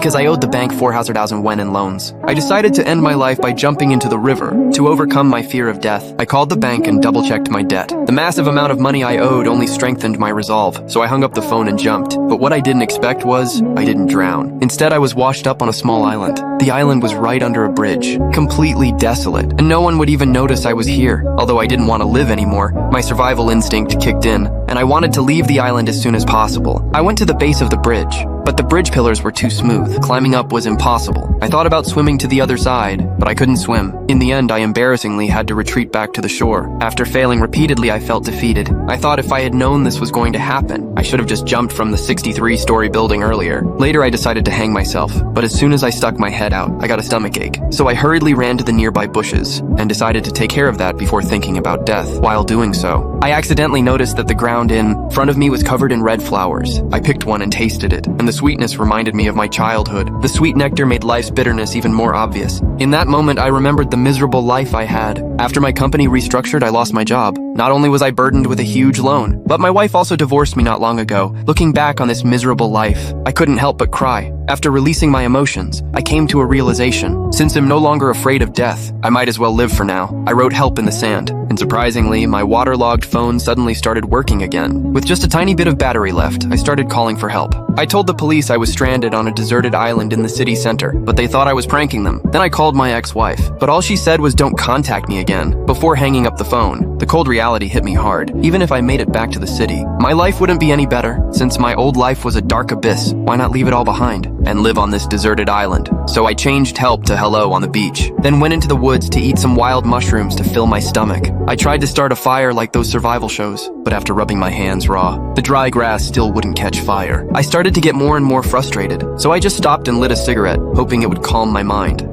because I owed the bank 400,000 yen in loans. I decided to end my life by jumping into the river. To overcome my fear of death, I called the bank and double-checked my debt. The massive amount of money I owed only strengthened my resolve, so I hung up the phone and jumped. But what I didn't expect was, I didn't drown. Instead, I was washed up on a small island. The island was right under a bridge, completely desolate, and no one would even notice I was here. Although I didn't want to live anymore, my survival instinct kicked in, and I wanted to leave the island as soon as possible. I went to the base of the bridge, but the bridge pillars were too smooth. Climbing up was impossible. I thought about swimming to the other side, but I couldn't swim. In the end, I embarrassingly had to retreat back to the shore. After failing repeatedly, I felt defeated. I thought if I had known this was going to happen, I should have just jumped from the 63-story building earlier. Later, I decided to hang myself, but as soon as I stuck my head out, I got a stomachache. So I hurriedly ran to the nearby bushes and decided to take care of that before thinking about death. While doing so, I accidentally noticed that the ground in front of me was covered in red flowers. I picked one and tasted it, and the sweetness reminded me of my childhood. The sweet nectar made life's bitterness even more obvious. In that moment, I remembered the miserable life I had. After my company restructured, I lost my job. Not only was I burdened with a huge loan, but my wife also divorced me not long ago. Looking back on this miserable life, I couldn't help but cry. After releasing my emotions, I came to a realization. Since I'm no longer afraid of death, I might as well live for now. I wrote help in the sand, and surprisingly, my waterlogged phone suddenly started working again. With just a tiny bit of battery left, I started calling for help. I told the police I was stranded on a deserted island in the city center, but they thought I was pranking them. Then I called my ex-wife, but all she said was don't contact me again. Before hanging up the phone, the cold reality hit me hard. Even if I made it back to the city, my life wouldn't be any better. Since my old life was a dark abyss, why not leave it all behind and live on this deserted island? So I changed help to hello on the beach, then went into the woods to eat some wild mushrooms to fill my stomach. I tried to start a fire like those survival shows, but after rubbing my hands raw, the dry grass still wouldn't catch fire. I started to get more and more frustrated, so I just stopped and lit a cigarette, hoping it would calm my mind.